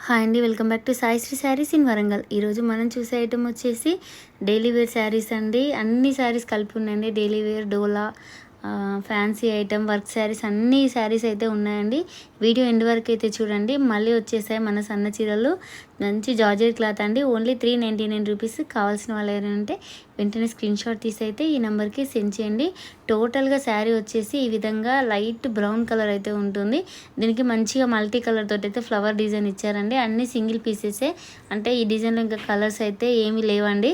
Hi అండి, welcome back to Sai Shri sarees in Warangal. ఈరోజు మనం చూసే ఐటమ్ వచ్చేసి డైలీ వేర్ శారీస్ అండి. అన్ని శారీస్ కలిపి ఉన్నాయండి. డైలీ వేర్, డోలా, ఫ్యాన్సీ ఐటమ్, వర్క్ శారీస్, అన్ని శారీస్ అయితే ఉన్నాయండి. వీడియో ఎండ్ వరకు అయితే చూడండి. మళ్ళీ వచ్చేసాయి మన సన్న చీరలు, మంచి జార్జెట్ క్లాత్ అండి. Only 399 rupees. కావాల్సిన వాళ్ళు ఎవరైనా ఉంటే వెంటనే స్క్రీన్ షాట్ తీసి అయితే ఈ నెంబర్కి సెండ్ చేయండి. టోటల్గా శారీ వచ్చేసి ఈ విధంగా లైట్ బ్రౌన్ కలర్ అయితే ఉంటుంది. దీనికి మంచిగా మల్టీ కలర్ తోటి అయితే ఫ్లవర్ డిజైన్ ఇచ్చారండి. అన్ని సింగిల్ పీసెసే, అంటే ఈ డిజైన్లో ఇంకా కలర్స్ అయితే ఏమీ లేవండి.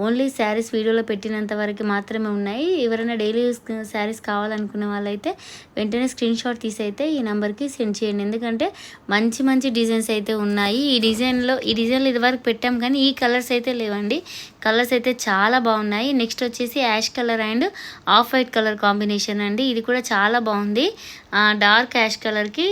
ఓన్లీ శారీస్ వీడియోలో పెట్టినంత వరకు మాత్రమే ఉన్నాయి. ఎవరైనా డైలీ యూస్ శారీస్ కావాలనుకునే వాళ్ళైతే వెంటనే స్క్రీన్ షాట్ తీసి అయితే ఈ నెంబర్కి సెండ్ చేయండి. ఎందుకంటే మంచి మంచి డిజైన్స్ అయితే ఉన్నాయి. ఈ డిజైన్లో ఇదివరకు పెట్టాం కానీ ఈ కలర్స్ అయితే లేవండి. కలర్స్ అయితే చాలా బాగున్నాయి. నెక్స్ట్ వచ్చేసి ash colour and off white colour combination అండి. ఇది కూడా చాలా బాగుంది. డార్క్ యాష్ కలర్కి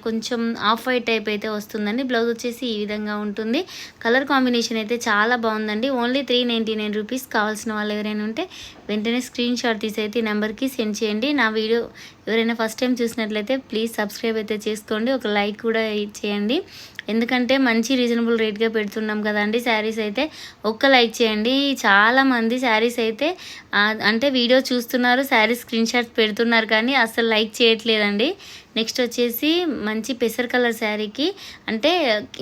కొంచెం ఆఫ్ వైట్ టైప్ అయితే వస్తుందండి. బ్లౌజ్ వచ్చేసి ఈ విధంగా ఉంటుంది. కలర్ కాంబినేషన్ అయితే చాలా బాగుందండి. Only 399 rupees. కావాల్సిన వాళ్ళు ఎవరైనా ఉంటే వెంటనే స్క్రీన్ షాట్ తీసి అయితే ఈ నెంబర్కి సెండ్ చేయండి. నా వీడియో ఎవరైనా ఫస్ట్ టైం చూసినట్లయితే ప్లీజ్ సబ్స్క్రైబ్ అయితే చేసుకోండి. ఒక లైక్ కూడా చేయండి. ఎందుకంటే మంచి రీజనబుల్ రేట్గా పెడుతున్నాం కదండి. శారీస్ అయితే ఒక్క లైక్ చేయండి. చాలామంది శారీస్ అయితే అంటే వీడియో చూస్తున్నారు, శారీస్ స్క్రీన్ షాట్స్ పెడుతున్నారు కానీ అసలు లైక్ చేయట్లేదండి. నెక్స్ట్ వచ్చేసి మంచి పెసర్ కలర్ శారీకి, అంటే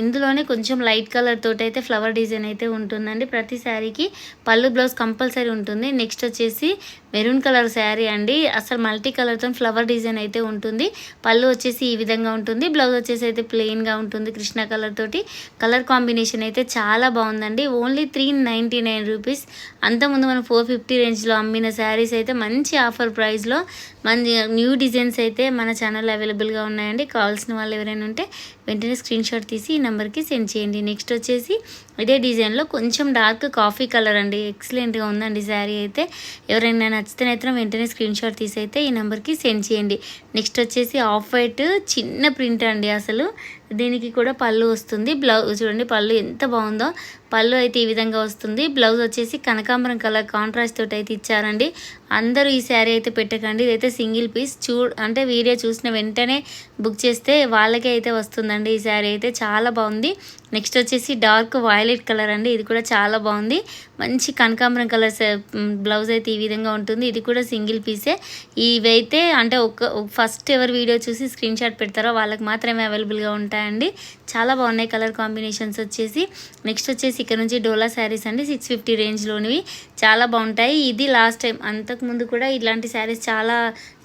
ఇందులోనే కొంచెం లైట్ కలర్ తోటి అయితే ఫ్లవర్ డిజైన్ అయితే ఉంటుందండి. ప్రతి శారీకి పళ్ళు బ్లౌజ్ కంపల్సరీ ఉంటుంది. నెక్స్ట్ వచ్చేసి మెరూన్ కలర్ శారీ అండి. అసలు మల్టీ కలర్తో ఫ్లవర్ డిజైన్ అయితే ఉంటుంది. పళ్ళు వచ్చేసి ఈ విధంగా ఉంటుంది. బ్లౌజ్ వచ్చేసి అయితే ప్లెయిన్గా ఉంటుంది కృష్ణ కలర్ తోటి. కలర్ కాంబినేషన్ అయితే చాలా బాగుందండి. Only 399 rupees. అంతకుముందు మనం 450 రేంజ్లో అమ్మిన శారీస్ అయితే మంచి ఆఫర్ ప్రైస్లో మంచి న్యూ డిజైన్స్ అయితే మన ఛానల్ అవైలబుల్గా ఉన్నాయండి. కావాల్సిన వాళ్ళు ఎవరైనా ఉంటే వెంటనే స్క్రీన్ షాట్ తీసి ఈ నెంబర్కి సెండ్ చేయండి. నెక్స్ట్ వచ్చేసి ఇదే డిజైన్లో కొంచెం డార్క్ కాఫీ కలర్ అండి. ఎక్సలెంట్గా ఉందండి శారీ అయితే. ఎవరైనా నచ్చితేనైతే వెంటనే స్క్రీన్ షాట్ తీసి అయితే ఈ నెంబర్కి సెండ్ చేయండి. నెక్స్ట్ వచ్చేసి ఆఫ్ వైట్ చిన్న ప్రింట్ అండి. అసలు దీనికి కూడా పళ్ళు వస్తుంది. బ్లౌజ్ చూడండి, పళ్ళు ఎంత బాగుందో. పళ్ళు అయితే ఈ విధంగా వస్తుంది. బ్లౌజ్ వచ్చేసి కనకాంబరం కలర్ కాంట్రాస్ట్ తోటి అయితే ఇచ్చారండి. అందరూ ఈ శారీ అయితే పెట్టకండి. ఇదైతే సింగిల్ పీస్. అంటే వీడియో చూసిన వెంటనే బుక్ చేస్తే వాళ్ళకే అయితే వస్తుందండి. ఈ శారీ అయితే చాలా బాగుంది. నెక్స్ట్ వచ్చేసి డార్క్ వైలెట్ కలర్ అండి. ఇది కూడా చాలా బాగుంది. మంచి కనకాంబరం కలర్ బ్లౌజ్ అయితే ఈ విధంగా ఉంటుంది. ఇది కూడా సింగిల్ పీసే. ఇవైతే అంటే ఫస్ట్ ఎవరు వీడియో చూసి స్క్రీన్ షాట్ పెడతారో వాళ్ళకి మాత్రమే అవైలబుల్గా ఉంటాయండి. చాలా బాగున్నాయి కలర్ కాంబినేషన్స్ వచ్చేసి. నెక్స్ట్ వచ్చేసి ఇక్కడ నుంచి డోలా శారీస్ అండి. 650 రేంజ్లోనివి చాలా బాగుంటాయి. ఇది లాస్ట్ టైం, అంతకుముందు కూడా ఇలాంటి శారీస్ చాలా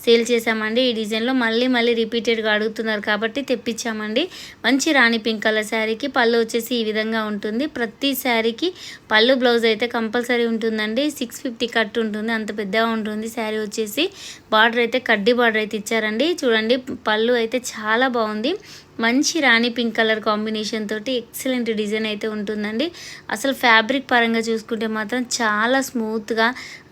సేల్ చేసామండి. ఈ డిజైన్లో మళ్ళీ రిపీటెడ్గా అడుగుతున్నారు కాబట్టి తెప్పించామండి. మంచి రాణి పింక్ కలర్ శారీకి పళ్ళు వచ్చేసి ఈ విధంగా ఉంటుంది. ప్రతి శారీకి పళ్ళు బ్లౌజ్ అయితే కంపల్సరీ ఉంటుందండి. 650 కట్ ఉంటుంది, అంత పెద్దగా ఉంటుంది శారీ వచ్చేసి. బార్డర్ అయితే కడ్డీ బార్డర్ అయితే ఇచ్చారండి. చూడండి, పళ్ళు అయితే చాలా బాగుంది. మంచి రాణి పింక్ కలర్ కాంబినేషన్ తోటి ఎక్సలెంట్ డిజైన్ అయితే ఉంటుందండి. అసలు ఫ్యాబ్రిక్ పరంగా చూసుకుంటే మాత్రం చాలా స్మూత్గా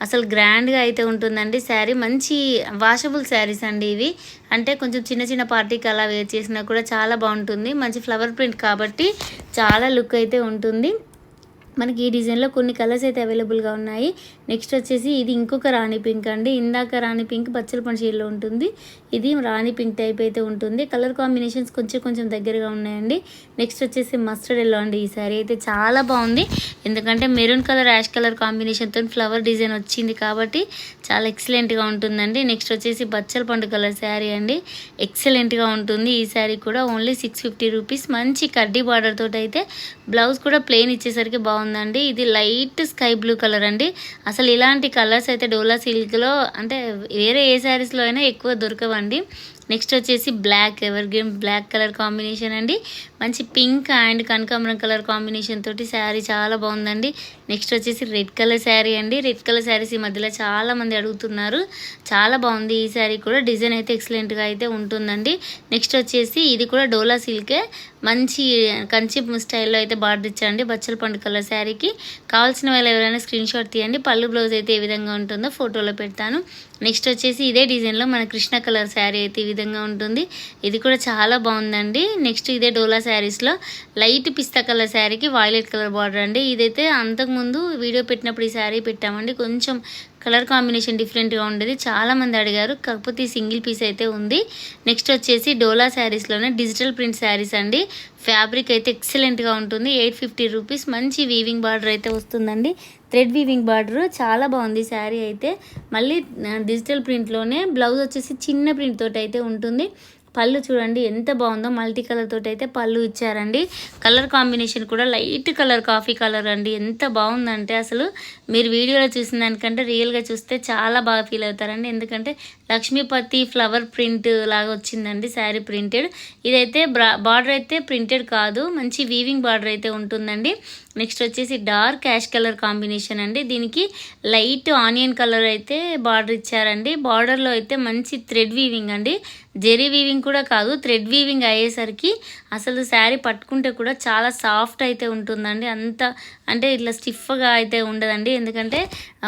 అసలు గ్రాండ్గా అయితే ఉంటుందండి శారీ. మంచి వాషబుల్ శారీస్ అండి ఇవి. అంటే కొంచెం చిన్న చిన్న పార్టీకి అలా వేర్ చేసినా కూడా చాలా బాగుంటుంది. మంచి ఫ్లవర్ ప్రింట్ కాబట్టి చాలా లుక్ అయితే ఉంటుంది. మనకి ఈ డిజైన్లో కొన్ని కలర్స్ అయితే అవైలబుల్గా ఉన్నాయి. నెక్స్ట్ వచ్చేసి ఇది ఇంకొక రాణి పింక్ అండి. ఇందాక రాణి పింక్ బచ్చల పండు షేడ్లో ఉంటుంది. ఇది రాణి పింక్ టైప్ అయితే ఉంటుంది. కలర్ కాంబినేషన్స్ కొంచెం దగ్గరగా ఉన్నాయండి. నెక్స్ట్ వచ్చేసి మస్టర్డ్ ఎల్లో అండి. ఈ శారీ అయితే చాలా బాగుంది. ఎందుకంటే మెరూన్ కలర్ యాష్ కలర్ కాంబినేషన్తో ఫ్లవర్ డిజైన్ వచ్చింది కాబట్టి చాలా ఎక్సలెంట్గా ఉంటుందండి. నెక్స్ట్ వచ్చేసి బచ్చల పండు కలర్ శారీ అండి. ఎక్సలెంట్గా ఉంటుంది. ఈ శారీ కూడా ఓన్లీ 650 రూపీస్. మంచి కడ్డీ బార్డర్ తోటి అయితే బ్లౌజ్ కూడా ప్లెయిన్ ఇచ్చేసరికి బాగుందండి. ఇది లైట్ స్కై బ్లూ కలర్ అండి. అసలు ఇలాంటి కలర్స్ అయితే డోలా సిల్క్లో అంటే వేరే ఏ శారీస్లో అయినా ఎక్కువ దొరకవండి. నెక్స్ట్ వచ్చేసి black, evergreen black colour combination అండి. మంచి పింక్ అండ్ కనకాంబరం కలర్ కాంబినేషన్ తోటి శారీ చాలా బాగుందండి. నెక్స్ట్ వచ్చేసి రెడ్ కలర్ శారీ అండి. రెడ్ కలర్ శారీస్ ఈ మధ్యలో చాలా మంది అడుగుతున్నారు. చాలా బాగుంది ఈ శారీ కూడా. డిజైన్ అయితే ఎక్సలెంట్గా అయితే ఉంటుందండి. నెక్స్ట్ వచ్చేసి ఇది కూడా డోలా సిల్కే. మంచి కంచి స్టైల్లో అయితే బార్డర్ ఇచ్చారండి బచ్చల పండు కలర్ శారీకి. కావాల్సిన వాళ్ళు ఎవరైనా స్క్రీన్ షాట్ తీయండి. పళ్ళు బ్లౌజ్ అయితే ఏ విధంగా ఉంటుందో ఫోటోలో పెడతాను. నెక్స్ట్ వచ్చేసి ఇదే డిజైన్లో మన కృష్ణ కలర్ శారీ అయితే ఈ విధంగా ఉంటుంది. ఇది కూడా చాలా బాగుందండి. నెక్స్ట్ ఇదే డోలా శారీస్లో లైట్ పిస్తా కలర్ శారీకి వైలెట్ కలర్ బార్డర్ అండి. ఇదైతే అంతకుముందు వీడియో పెట్టినప్పుడు ఈ శారీ పెట్టామండి. కొంచెం కలర్ కాంబినేషన్ డిఫరెంట్గా ఉండేది, చాలామంది అడిగారు. కాకపోతే ఈ సింగిల్ పీస్ అయితే ఉంది. నెక్స్ట్ వచ్చేసి డోలా శారీస్లోనే డిజిటల్ ప్రింట్ శారీస్ అండి. ఫ్యాబ్రిక్ అయితే ఎక్సలెంట్గా ఉంటుంది. 850 రూపీస్. మంచి వీవింగ్ బార్డర్ అయితే వస్తుందండి. థ్రెడ్ వీవింగ్ బార్డర్ చాలా బాగుంది శారీ అయితే. మళ్ళీ డిజిటల్ ప్రింట్లోనే బ్లౌజ్ వచ్చేసి చిన్న ప్రింట్ తోటి అయితే ఉంటుంది. పళ్ళు చూడండి ఎంత బాగుందో, మల్టీ కలర్ తోటి అయితే పళ్ళు ఇచ్చారండి. కలర్ కాంబినేషన్ కూడా లైట్ కలర్ కాఫీ కలర్ అండి. ఎంత బాగుందంటే అసలు మీరు వీడియోలో చూసిన దానికంటే రియల్గా చూస్తే చాలా బాగా ఫీల్ అవుతారండి. ఎందుకంటే లక్ష్మీపతి ఫ్లవర్ ప్రింట్ లాగా వచ్చిందండి శారీ ప్రింటెడ్. ఇదైతే బార్డర్ అయితే ప్రింటెడ్ కాదు, మంచి వీవింగ్ బార్డర్ అయితే ఉంటుందండి. నెక్స్ట్ వచ్చేసి డార్క్ యాష్ కలర్ కాంబినేషన్ అండి. దీనికి లైట్ ఆనియన్ కలర్ అయితే బార్డర్ ఇచ్చారండి. బార్డర్లో అయితే మంచి థ్రెడ్ వీవింగ్ అండి, జెరీ వీవింగ్ కూడా కాదు, థ్రెడ్ వీవింగ్ అయ్యేసరికి అసలు శారీ పట్టుకుంటే కూడా చాలా సాఫ్ట్ అయితే ఉంటుందండి. అంత అంటే ఇట్లా స్టిఫ్గా అయితే ఉండదండి, ఎందుకంటే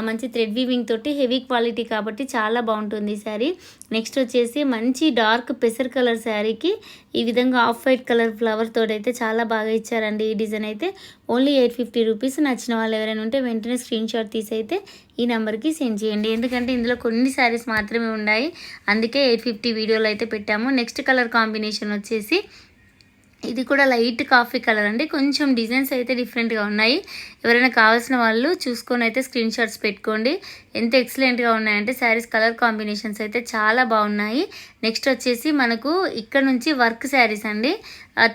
మంచి థ్రెడ్ వీవింగ్ తోటి హెవీ క్వాలిటీ కాబట్టి చాలా బాగుంటుంది ఈ శారీ. నెక్స్ట్ వచ్చేసి మంచి డార్క్ పెసర్ కలర్ శారీకి ఈ విధంగా ఆఫ్ వైట్ కలర్ ఫ్లవర్ తోటి అయితే చాలా బాగా ఇచ్చారండి. ఈ డిజైన్ అయితే ఓన్లీ 850 రూపీస్. నచ్చిన వాళ్ళు ఎవరైనా ఉంటే వెంటనే స్క్రీన్ షాట్ తీసి అయితే ఈ నెంబర్కి సెండ్ చేయండి. ఎందుకంటే ఇందులో కొన్ని శారీస్ మాత్రమే ఉన్నాయి, అందుకే 850 వీడియోలో అయితే పెట్టాము. నెక్స్ట్ కలర్ కాంబినేషన్ వచ్చేసి ఇది కూడా లైట్ కాఫీ కలర్ అండి. కొంచెం డిజైన్స్ అయితే డిఫరెంట్గా ఉన్నాయి. ఎవరైనా కావాల్సిన వాళ్ళు చూసుకొని అయితే స్క్రీన్ షాట్స్ పెట్టుకోండి. ఎంత ఎక్సలెంట్గా ఉన్నాయంటే శారీస్ కలర్ కాంబినేషన్స్ అయితే చాలా బాగున్నాయి. నెక్స్ట్ వచ్చేసి మనకు ఇక్కడ నుంచి వర్క్ శారీస్ అండి.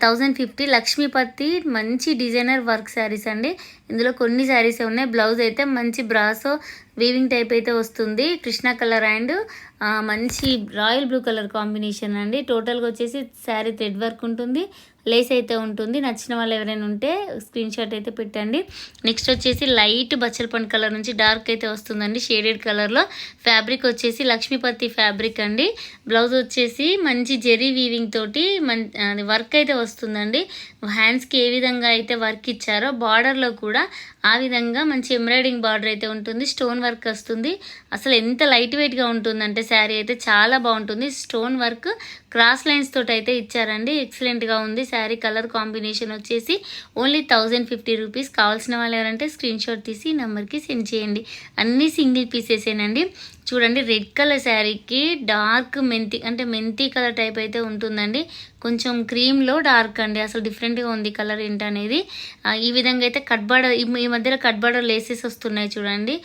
1050 లక్ష్మీపతి మంచి డిజైనర్ వర్క్ శారీస్ అండి. ఇందులో కొన్ని శారీసే ఉన్నాయి. బ్లౌజ్ అయితే మంచి బ్రాసో వీవింగ్ టైప్ అయితే వస్తుంది. కృష్ణ కలర్ అండ్ మంచి రాయల్ బ్లూ కలర్ కాంబినేషన్ అండి. టోటల్గా వచ్చేసి శారీ థ్రెడ్ వర్క్ ఉంటుంది, లేస్ అయితే ఉంటుంది. నచ్చిన వాళ్ళు ఎవరైనా ఉంటే స్క్రీన్ షాట్ అయితే పెట్టండి. నెక్స్ట్ వచ్చేసి లైట్ బచ్చల పండు కలర్ నుంచి డార్క్ అయితే వస్తుందండి, షేడెడ్ కలర్లో. ఫ్యాబ్రిక్ వచ్చేసి లక్ష్మీపతి ఫ్యాబ్రిక్ అండి. బ్లౌజ్ వచ్చేసి మంచి జెరీ వీవింగ్ తోటి వర్క్ అయితే వస్తుందండి. హ్యాండ్స్కి ఏ విధంగా అయితే వర్క్ ఇచ్చారో బార్డర్లో కూడా ఆ విధంగా మంచి ఎంబ్రాయిడింగ్ బార్డర్ అయితే ఉంటుంది. స్టోన్ వర్క్ వస్తుంది. అసలు ఎంత లైట్ వెయిట్గా ఉంటుందంటే శారీ అయితే చాలా బాగుంటుంది. స్టోన్ వర్క్ క్రాస్ లైన్స్ తోటి అయితే ఇచ్చారండి. ఎక్సలెంట్గా ఉంది శారీ. కలర్ కాంబినేషన్ వచ్చేసి ఓన్లీ 1050 రూపీస్. కావాల్సిన వాళ్ళు ఎవరంటే స్క్రీన్ షాట్ తీసి నెంబర్కి సెండ్ చేయండి. అన్నీ సింగిల్ పీసెసేనండి. చూడండి రెడ్ కలర్ శారీకి డార్క్ మెంతి కలర్ టైప్ అయితే ఉంటుందండి. కొంచెం క్రీమ్లో డార్క్ అండి. అసలు డిఫరెంట్గా ఉంది కలర్ ఏంటనేది. ఈ విధంగా అయితే కట్ బార్డర్, ఈ మధ్యలో కట్ బార్డర్ లేసెస్ వస్తున్నాయి చూడండి.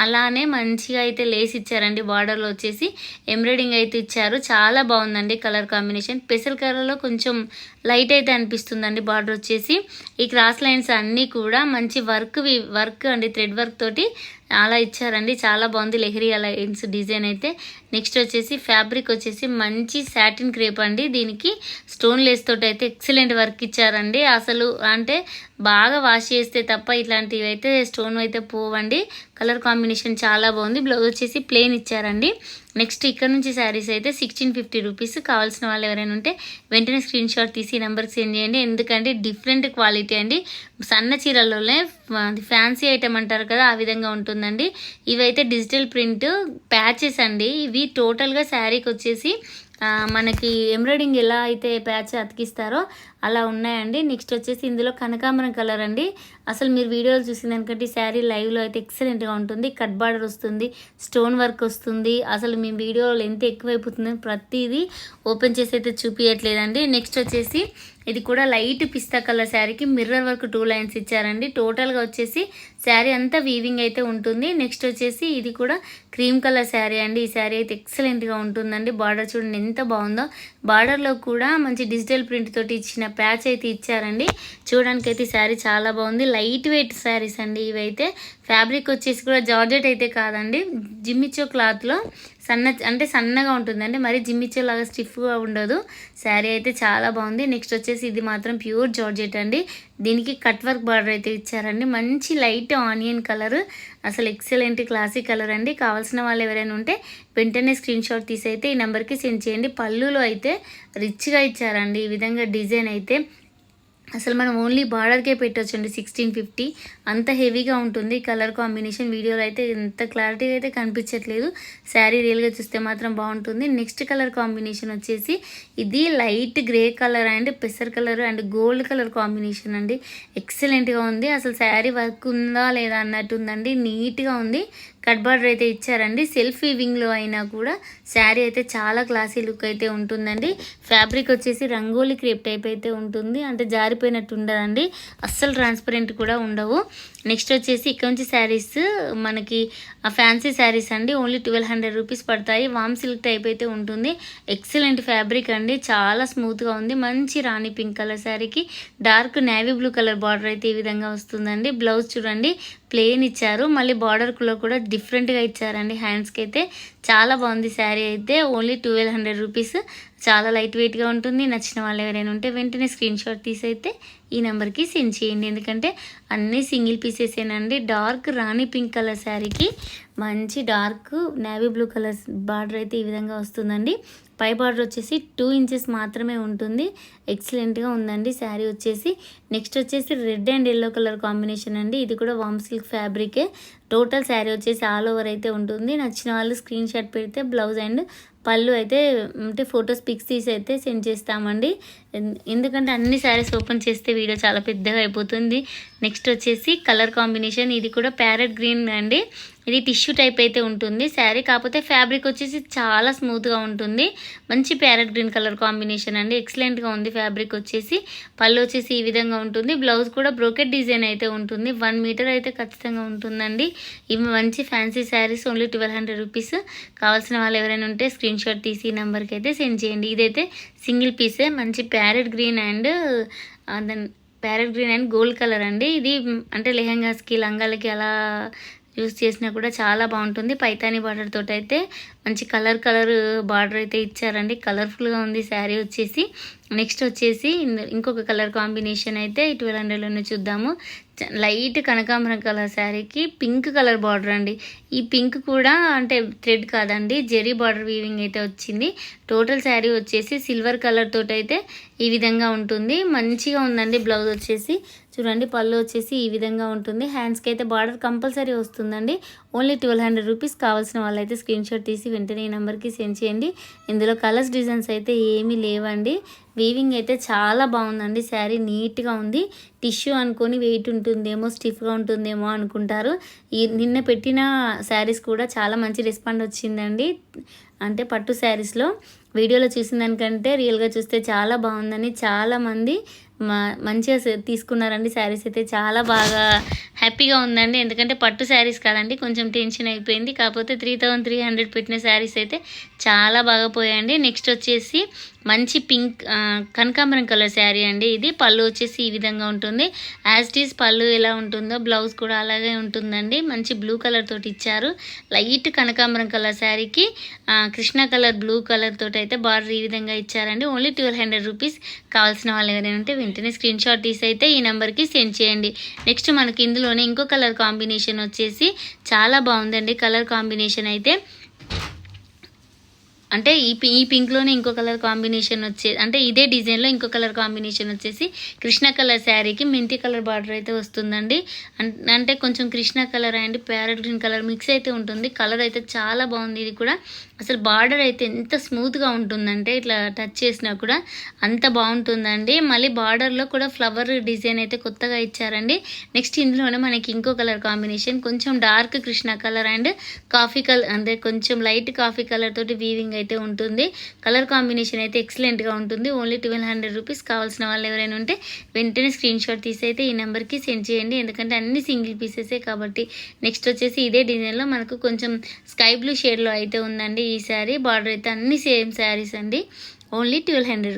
అలానే మంచిగా అయితే లేస్ ఇచ్చారండి. బార్డర్లో వచ్చేసి ఎంబ్రాయిడింగ్ అయితే ఇచ్చారు. చాలా బాగుందండి కలర్ కాంబినేషన్. పెసల్ కలర్లో కొంచెం లైట్ అయితే అనిపిస్తుందండి బార్డర్ వచ్చేసి. ఈ క్రాస్ లైన్స్ అన్నీ కూడా మంచి వర్క్ అండి, థ్రెడ్ వర్క్ తోటి అలా ఇచ్చారండి. చాలా బాగుంది లెహరీ లైన్స్ డిజైన్ అయితే. నెక్స్ట్ వచ్చేసి ఫ్యాబ్రిక్ వచ్చేసి మంచి సాటిన్ క్రేప్ అండి. దీనికి స్టోన్ లేస్ తోటి అయితే ఎక్సలెంట్ వర్క్ ఇచ్చారండి. అసలు అంటే బాగా వాష్ చేస్తే తప్ప ఇట్లాంటివి అయితే స్టోన్ అయితే పోవండి. కలర్ కాంబినేషన్ చాలా బాగుంది. బ్లౌజ్ వచ్చేసి ప్లెయిన్ ఇచ్చారండి. నెక్స్ట్ ఇక్కడ నుంచి శారీస్ అయితే 1650 రూపీస్. కావాల్సిన వాళ్ళు ఎవరైనా ఉంటే వెంటనే స్క్రీన్ షాట్ తీసి నెంబర్కి సెండ్ చేయండి. ఎందుకంటే డిఫరెంట్ క్వాలిటీ అండి. సన్న చీరల్లోనే ఫ్యాన్సీ ఐటమ్ అంటారు కదా, ఆ విధంగా ఉంటుందండి. ఇవైతే డిజిటల్ ప్రింట్ ప్యాచెస్ అండి. ఇవి టోటల్గా శారీకి వచ్చేసి మనకి ఎంబ్రాయిడింగ్ ఎలా అయితే ప్యాచ్ అతికిస్తారో అలా ఉన్నాయండి. నెక్స్ట్ వచ్చేసి ఇందులో కనకాంబరం కలర్ అండి. అసలు మీరు వీడియోలు చూసిన దానికంటే శారీ లైవ్లో అయితే ఎక్సలెంట్గా ఉంటుంది. కట్ బార్డర్ వస్తుంది, స్టోన్ వర్క్ వస్తుంది. అసలు మీ వీడియోలో ఎంత ఎక్కువైపోతుంది, ప్రతిదీ ఓపెన్ చేసి అయితే చూపించట్లేదండి. నెక్స్ట్ వచ్చేసి ఇది కూడా లైట్ పిస్తా కలర్ శారీకి మిర్రర్ వర్క్ 2 లైన్స్ ఇచ్చారండి. టోటల్గా వచ్చేసి శారీ అంతా వీవింగ్ అయితే ఉంటుంది. నెక్స్ట్ వచ్చేసి ఇది కూడా క్రీమ్ కలర్ శారీ అండి. ఈ శారీ అయితే ఎక్సలెంట్గా ఉంటుందండి. బార్డర్ చూడండి ఎంత బాగుందో. బార్డర్లో కూడా మంచి డిజిటల్ ప్రింట్ తోటి ఇచ్చిన ప్యాచ్ అయితే ఇచ్చారండి. చూడడానికి అయితే శారీ చాలా బాగుంది. లైట్ వెయిట్ శారీస్ అండి ఇవైతే. ఫ్యాబ్రిక్ వచ్చేసి కూడా జార్జెట్ అయితే కాదండి, జిమ్మిచ్చో క్లాత్లో సన్నగా ఉంటుందండి. మరి జిమ్మిచ్చో లాగా స్టిఫ్గా ఉండదు. శారీ అయితే చాలా బాగుంది. నెక్స్ట్ వచ్చేసి ఇది మాత్రం ప్యూర్ జార్జెట్ అండి. దీనికి కట్ వర్క్ బార్డర్ అయితే ఇచ్చారండి. మంచి లైట్ ఆనియన్ కలర్, అసలు ఎక్సలెంట్ క్లాసిక్ కలర్ అండి. కావాల్సిన వాళ్ళు ఎవరైనా ఉంటే వెంటనే స్క్రీన్ షాట్ తీసి అయితే ఈ నెంబర్కి సెండ్ చేయండి. పళ్ళులో అయితే రిచ్గా ఇచ్చారండి ఈ విధంగా డిజైన్ అయితే. అసలు మనం ఓన్లీ బార్డర్కే పెట్టొచ్చండి 1650. అంత హెవీగా ఉంటుంది కలర్ కాంబినేషన్. వీడియోలో అయితే ఎంత క్లారిటీగా అయితే కనిపించట్లేదు, శారీ రియల్గా చూస్తే మాత్రం బాగుంటుంది. నెక్స్ట్ కలర్ కాంబినేషన్ వచ్చేసి ఇది లైట్ గ్రే కలర్ అండ్ పెసర్ colour and gold colour combination అండి. ఎక్సలెంట్గా ఉంది. అసలు శారీ వర్క్ ఉందా లేదా అన్నట్టు ఉందండి. నీట్గా ఉంది. కట్ బార్డర్ అయితే ఇచ్చారండి. సెల్ఫ్ వీవింగ్లో అయినా కూడా శారీ అయితే చాలా క్లాసీ లుక్ అయితే ఉంటుందండి. ఫ్యాబ్రిక్ వచ్చేసి రంగోలీ క్రేప్ టైప్ అయితే ఉంటుంది, అంటే జారిపోయినట్టు ఉండదండి, అస్సలు ట్రాన్స్పరెంట్ కూడా ఉండవు. నెక్స్ట్ వచ్చేసి ఇక్కడ నుంచి శారీస్ మనకి ఫ్యాన్సీ శారీస్ అండి. ఓన్లీ 1200 రూపీస్ పడతాయి. వామ్ సిల్క్ టైప్ అయితే ఉంటుంది. ఎక్సలెంట్ ఫ్యాబ్రిక్ అండి, చాలా స్మూత్గా ఉంది. మంచి రాణి పింక్ కలర్ శారీకి dark navy blue colour border అయితే ఈ విధంగా వస్తుందండి. బ్లౌజ్ చూడండి ప్లెయిన్ ఇచ్చారు, మళ్ళీ బార్డర్లో కూడా డిఫరెంట్గా ఇచ్చారండి. హ్యాండ్స్కి అయితే చాలా బాగుంది శారీ అయితే. Only 1200 rupees. చాలా లైట్ వెయిట్గా ఉంటుంది. నచ్చిన వాళ్ళు ఎవరైనా ఉంటే వెంటనే స్క్రీన్ షాట్ తీసి అయితే ఈ నెంబర్కి సెండ్ చేయండి, ఎందుకంటే అన్నీ సింగిల్ పీసెసేనండి. డార్క్ రాణి పింక్ కలర్ శారీకి మంచి dark navy blue colour border అయితే ఈ విధంగా వస్తుందండి. పై బార్డర్ వచ్చేసి 2 ఇంచెస్ మాత్రమే ఉంటుంది. ఎక్సలెంట్గా ఉందండి శారీ వచ్చేసి. నెక్స్ట్ వచ్చేసి red and yellow colour combination అండి. ఇది కూడా వామ్ సిల్క్ ఫ్యాబ్రికే. టోటల్ శారీ వచ్చేసి ఆల్ ఓవర్ అయితే ఉంటుంది. నచ్చిన వాళ్ళు స్క్రీన్ షాట్ పెడితే బ్లౌజ్ అండ్ పళ్ళు అయితే అంటే ఫొటోస్ పిక్స్ తీసి అయితే సెండ్ చేస్తామండి, ఎందుకంటే అన్ని శారీస్ ఓపెన్ చేస్తే వీడియో చాలా పెద్దగా అయిపోతుంది. నెక్స్ట్ వచ్చేసి కలర్ కాంబినేషన్, ఇది కూడా ప్యారెట్ గ్రీన్ అండి. ఇది టిష్యూ టైప్ అయితే ఉంటుంది శారీ, కాకపోతే ఫ్యాబ్రిక్ వచ్చేసి చాలా స్మూత్గా ఉంటుంది. మంచి ప్యారెట్ గ్రీన్ కలర్ కాంబినేషన్ అండి. ఎక్సలెంట్గా ఉంది ఫ్యాబ్రిక్ వచ్చేసి. పళ్ళు వచ్చేసి ఈ విధంగా ఉంటుంది. బ్లౌజ్ కూడా బ్రోకెట్ డిజైన్ అయితే ఉంటుంది. 1 మీటర్ అయితే ఖచ్చితంగా ఉంటుందండి. ఇవి మంచి ఫ్యాన్సీ శారీస్. Only 1200 rupees. కావాల్సిన వాళ్ళు ఎవరైనా ఉంటే స్క్రీన్ షాట్ తీసి ఈ నెంబర్కి అయితే సెండ్ చేయండి. ఇదైతే సింగిల్ పీసే. మంచి parrot green and gold colour అండి. ఇది అంటే లెహెంగాస్కి లంగాలకి అలా యూస్ చేసినా కూడా చాలా బాగుంటుంది. పైతానీ బార్డర్ తోటి అయితే మంచి కలర్ బార్డర్ అయితే ఇచ్చారండి. కలర్ఫుల్గా ఉంది శారీ వచ్చేసి. నెక్స్ట్ వచ్చేసి ఇంకొక కలర్ కాంబినేషన్ అయితే 1200లోనే చూద్దాము. లైట్ కనకాంబరం కలర్ శారీకి పింక్ కలర్ బార్డర్ అండి. ఈ పింక్ కూడా అంటే థ్రెడ్ కాదండి, జెరీ బార్డర్ వీవింగ్ అయితే వచ్చింది. టోటల్ శారీ వచ్చేసి సిల్వర్ కలర్ తోటి అయితే ఈ విధంగా ఉంటుంది. మంచిగా ఉందండి. బ్లౌజ్ వచ్చేసి చూడండి, పళ్ళు వచ్చేసి ఈ విధంగా ఉంటుంది. హ్యాండ్స్కి అయితే బార్డర్ కంపల్సరీ వస్తుందండి. Only 1200 rupees. కావాల్సిన వాళ్ళైతే స్క్రీన్ షాట్ తీసి వెంటనే ఈ నెంబర్కి సెండ్ చేయండి. ఇందులో కలర్స్ డిజైన్స్ అయితే ఏమీ లేవండి. వీవింగ్ అయితే చాలా బాగుందండి. శారీ నీట్గా ఉంది. టిష్యూ అనుకొని వెయిట్ ఉంటుందేమో, స్టిఫ్గా ఉంటుందేమో అనుకుంటారు. నిన్న పెట్టిన శారీస్ కూడా చాలా మంచి రెస్పాండ్ వచ్చిందండి. అంటే పట్టు శారీస్లో వీడియోలో చూసిన దానికంటే రియల్గా చూస్తే చాలా బాగుందని చాలామంది మంచిగా తీసుకున్నారండి. శారీస్ అయితే చాలా బాగా హ్యాపీగా ఉందండి. ఎందుకంటే పట్టు శారీస్ కాదండి, కొంచెం టెన్షన్ అయిపోయింది. కాకపోతే 3300 పెట్టిన శారీస్ అయితే చాలా బాగా పోయాయండి. నెక్స్ట్ వచ్చేసి మంచి పింక్ కనకాంబరం కలర్ శారీ అండి. ఇది పళ్ళు వచ్చేసి ఈ విధంగా ఉంటుంది. యాజ్ ఇట్ ఈస్ పళ్ళు ఎలా ఉంటుందో బ్లౌజ్ కూడా అలాగే ఉంటుందండి. మంచి బ్లూ కలర్ తోటి ఇచ్చారు. లైట్ కనకాంబరం కలర్ శారీకి కృష్ణ కలర్ బ్లూ కలర్ తోటి అయితే బార్డర్ ఈ విధంగా ఇచ్చారండి. Only 1200 rupees. కావాల్సిన వాళ్ళు ఎవరైనా ఉంటే వెంటనే స్క్రీన్ షాట్ తీసి అయితే ఈ నెంబర్కి సెండ్ చేయండి. నెక్స్ట్ మనకి ఇందులోనే ఇంకో కలర్ కాంబినేషన్ వచ్చేసి చాలా బాగుందండి. కలర్ కాంబినేషన్ అయితే అంటే ఈ పింక్లోనే ఇంకో కలర్ కాంబినేషన్ అంటే ఇదే డిజైన్లో ఇంకో కలర్ కాంబినేషన్ వచ్చేసి కృష్ణ కలర్ శారీకి మెంతి కలర్ బార్డర్ అయితే వస్తుందండి. అంటే కొంచెం Krishna colour and parrot green colour mix అయితే ఉంటుంది. కలర్ అయితే చాలా బాగుంది. ఇది కూడా అసలు బార్డర్ అయితే ఎంత స్మూత్గా ఉంటుందంటే ఇట్లా టచ్ చేసినా కూడా అంత బాగుంటుందండి. మళ్ళీ బార్డర్లో కూడా ఫ్లవర్ డిజైన్ అయితే కొత్తగా ఇచ్చారండి. నెక్స్ట్ ఇందులోనే మనకి ఇంకో కలర్ కాంబినేషన్ కొంచెం dark Krishna colour and coffee colour, అంటే కొంచెం లైట్ కాఫీ కలర్ తోటి వీవింగ్ అయితే ఉంటుంది. కలర్ కాంబినేషన్ అయితే ఎక్సలెంట్గా ఉంటుంది. Only 1200 rupees. కావాల్సిన వాళ్ళు ఎవరైనా ఉంటే వెంటనే స్క్రీన్ షాట్ తీసి అయితే ఈ నెంబర్కి సెండ్ చేయండి, ఎందుకంటే అన్ని సింగిల్ పీసెసే కాబట్టి. నెక్స్ట్ వచ్చేసి ఇదే డిజైన్లో మనకు కొంచెం స్కై బ్లూ షేడ్లో అయితే ఉందండి ఈ శారీ. బార్డర్ అయితే అన్ని సేమ్ శారీస్ అండి. ఓన్లీ 1200.